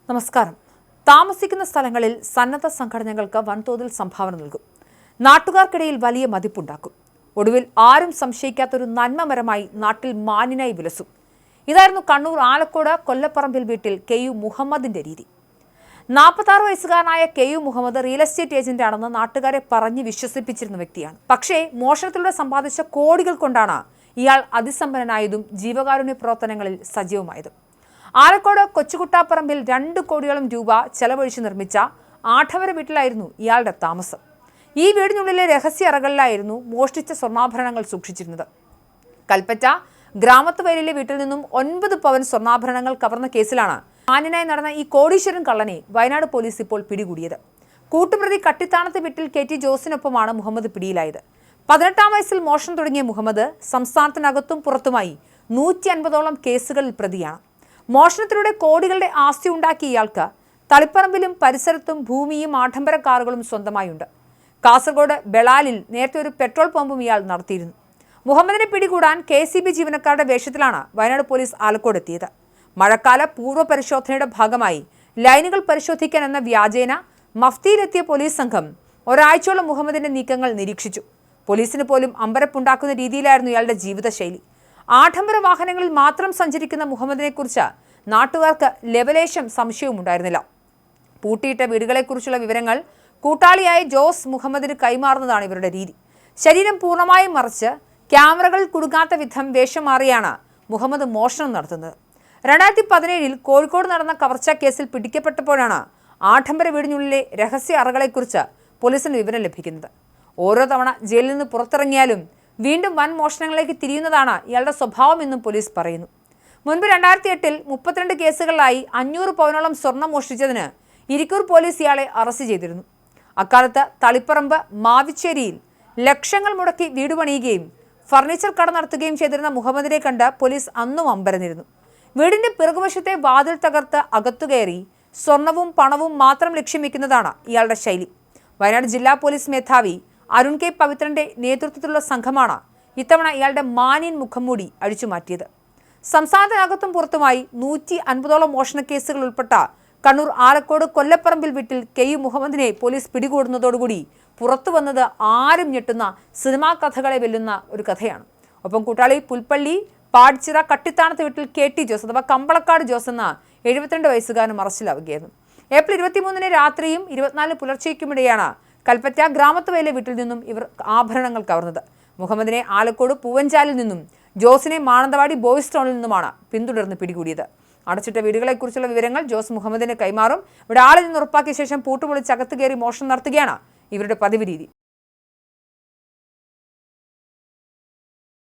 നമസ്കാരം. താമസിക്കുന്ന സ്ഥലങ്ങളിൽ സന്നദ്ധ സംഘടനകൾക്ക് വൻതോതിൽ സംഭാവന നൽകും. നാട്ടുകാർക്കിടയിൽ വലിയ മതിപ്പുണ്ടാക്കും. ഒടുവിൽ ആരും സംശയിക്കാത്തൊരു നന്മമരമായി നാട്ടിൽ മാന്യനായി വിലസും. ഇതായിരുന്നു കണ്ണൂർ ആലക്കോട് കൊല്ലപ്പറമ്പിൽ വീട്ടിൽ കെ.യു. മുഹമ്മദിന്റെ രീതി. 46 വയസ്സുകാരനായ കെ.യു. മുഹമ്മദ് റിയൽ എസ്റ്റേറ്റ് ഏജന്റാണെന്ന് നാട്ടുകാരെ പറഞ്ഞ് വിശ്വസിപ്പിച്ചിരുന്ന വ്യക്തിയാണ്. പക്ഷേ മോഷണത്തിലൂടെ സമ്പാദിച്ച കോടികൾ കൊണ്ടാണ് ഇയാൾ അതിസമ്പന്നനായതും ജീവകാരുണ്യ പ്രവർത്തനങ്ങളിൽ സജീവമായതും. ആലക്കോട് കൊച്ചുകുട്ടാപ്പറമ്പിൽ 2 കോടിയോളം രൂപ ചെലവഴിച്ച് നിർമ്മിച്ച ആഠവര വീട്ടിലായിരുന്നു ഇയാളുടെ താമസം. ഈ വീടിനുള്ളിലെ രഹസ്യ അറകളിലായിരുന്നു മോഷ്ടിച്ച സ്വർണ്ണാഭരണങ്ങൾ സൂക്ഷിച്ചിരുന്നത്. കൽപ്പറ്റ ഗ്രാമത്തുവയലിലെ വീട്ടിൽ നിന്നും 9 പവൻ സ്വർണ്ണാഭരണങ്ങൾ കവർന്ന കേസിലാണ് മാന്യനായി നടന്ന ഈ കോടീശ്വരൻ കള്ളനെ വയനാട് പോലീസ് ഇപ്പോൾ പിടികൂടിയത്. കൂട്ടുപ്രതി കട്ടിത്താണത്തെ വീട്ടിൽ കെ.ടി. ജോസിനൊപ്പമാണ് മുഹമ്മദ് പിടിയിലായത്. 18-ാം വയസ്സിൽ മോഷണം തുടങ്ങിയ മുഹമ്മദ് സംസ്ഥാനത്തിനകത്തും പുറത്തുമായി 150ഓളം കേസുകളിൽ പ്രതിയാണ്. മോഷണത്തിലൂടെ കോടികളുടെ ആസ്തി ഉണ്ടാക്കിയ ഇയാൾക്ക് തളിപ്പറമ്പിലും പരിസരത്തും ഭൂമിയും ആഡംബര കാറുകളും സ്വന്തമായുണ്ട്. കാസർഗോഡ് ബെളാലിൽ നേരത്തെ ഒരു പെട്രോൾ പമ്പും ഇയാൾ നടത്തിയിരുന്നു. മുഹമ്മദിനെ പിടികൂടാൻ KCB ജീവനക്കാരുടെ വേഷത്തിലാണ് വയനാട് പോലീസ് ആലക്കോട് എത്തിയത്. മഴക്കാല പൂർവ്വ പരിശോധനയുടെ ഭാഗമായി ലൈനുകൾ പരിശോധിക്കാൻ എന്ന വ്യാജേന മഫ്തിയിലെത്തിയ പോലീസ് സംഘം ഒരാഴ്ചയോളം മുഹമ്മദിന്റെ നീക്കങ്ങൾ നിരീക്ഷിച്ചു. പോലീസിന് പോലും അമ്പരപ്പുണ്ടാക്കുന്ന രീതിയിലായിരുന്നു ഇയാളുടെ ജീവിതശൈലി. ആഡംബര വാഹനങ്ങളിൽ മാത്രം സഞ്ചരിക്കുന്ന മുഹമ്മദിനെ കുറിച്ച് നാട്ടുകാർക്ക് ലെവലേശം സംശയവും ഉണ്ടായിരുന്നില്ല. പൂട്ടിയിട്ട വീടുകളെക്കുറിച്ചുള്ള വിവരങ്ങൾ കൂട്ടാളിയായ ജോസ് മുഹമ്മദിന് കൈമാറുന്നതാണ് ഇവരുടെ രീതി. ശരീരം പൂർണ്ണമായും മറച്ച് ക്യാമറകളിൽ കുടുങ്ങാത്ത വിധം വേഷം മാറിയാണ് മുഹമ്മദ് മോഷണം നടത്തുന്നത്. 2017-ൽ കോഴിക്കോട് നടന്ന കവർച്ചാ കേസിൽ പിടിക്കപ്പെട്ടപ്പോഴാണ് ആഡംബര വീടിനുള്ളിലെ രഹസ്യ അറകളെക്കുറിച്ച് പോലീസിന് വിവരം ലഭിക്കുന്നത്. ഓരോ തവണ ജയിലിൽ നിന്ന് പുറത്തിറങ്ങിയാലും വീണ്ടും വൻ മോഷണങ്ങളിലേക്ക് തിരിയുന്നതാണ് ഇയാളുടെ സ്വഭാവമെന്നും പോലീസ് പറയുന്നു. മുൻപ് 2008-ൽ 32 കേസുകളിലായി 500 പവനോളം സ്വർണം മോഷ്ടിച്ചതിന് ഇരിക്കൂർ പോലീസ് ഇയാളെ അറസ്റ്റ് ചെയ്തിരുന്നു. അക്കാലത്ത് തളിപ്പറമ്പ് മാവിച്ചേരിയിൽ ലക്ഷങ്ങൾ മുടക്കി വീട് പണിയുകയും ഫർണിച്ചർ കട നടത്തുകയും ചെയ്തിരുന്ന മുഹമ്മദിനെ കണ്ട് പോലീസ് അന്നും അമ്പരന്നിരുന്നു. വീടിന്റെ പിറകുവശത്തെ വാതിൽ തകർത്ത് അകത്തുകയറി സ്വർണവും പണവും മാത്രം ലക്ഷ്യം വെക്കുന്നതാണ് ഇയാളുടെ ശൈലി. വയനാട് ജില്ലാ പോലീസ് മേധാവി അരുൺ കെ പവിത്രന്റെ നേതൃത്വത്തിലുള്ള സംഘമാണ് ഇത്തവണ ഇയാളുടെ മാന്യൻ മുഖംമൂടി അഴിച്ചുമാറ്റിയത്. സംസ്ഥാനത്തിനകത്തും പുറത്തുമായി 150ഓളം മോഷണ കേസുകൾ ഉൾപ്പെട്ട കണ്ണൂർ ആലക്കോട് കൊല്ലപ്പറമ്പിൽ വീട്ടിൽ കെ.യു. മുഹമ്മദിനെ പോലീസ് പിടികൂടുന്നതോടുകൂടി പുറത്തു വന്നത് ആരും ഞെട്ടുന്ന സിനിമാ കഥകളെ വെല്ലുന്ന ഒരു കഥയാണ്. ഒപ്പം കൂട്ടാളി പുൽപ്പള്ളി പാടിച്ചിറ കട്ടിത്താണത്ത് വീട്ടിൽ കെ.ടി. ജോസ് അഥവാ കമ്പളക്കാട് ജോസ് എന്ന 72 വയസ്സുകാരനും അറസ്റ്റിലാവുകയായിരുന്നു. ഏപ്രിൽ 23-ന് രാത്രിയും 24-ന് പുലർച്ചയ്ക്കുമിടെയാണ് കൽപ്പറ്റ ഗ്രാമത്തുവയലിലെ വീട്ടിൽ നിന്നും ഇവർ ആഭരണങ്ങൾ കവർന്നത്. മുഹമ്മദിനെ ആലക്കോട് പൂവഞ്ചാലിൽ നിന്നും ജോസിനെ മാനന്തവാടി ബോയ്സ് ടൗണിൽ നിന്നുമാണ് പിന്തുടർന്ന് പിടികൂടിയത്. അടച്ചിട്ട വീടുകളെക്കുറിച്ചുള്ള വിവരങ്ങൾ ജോസ് മുഹമ്മദിന് കൈമാറും. ഇവിടെ ആളിൽ നിന്ന് ഉറപ്പാക്കിയ ശേഷം പൂട്ടുപൊളിച്ച് അകത്ത് കയറി മോഷണം നടത്തുകയാണ് ഇവരുടെ പതിവ് രീതി.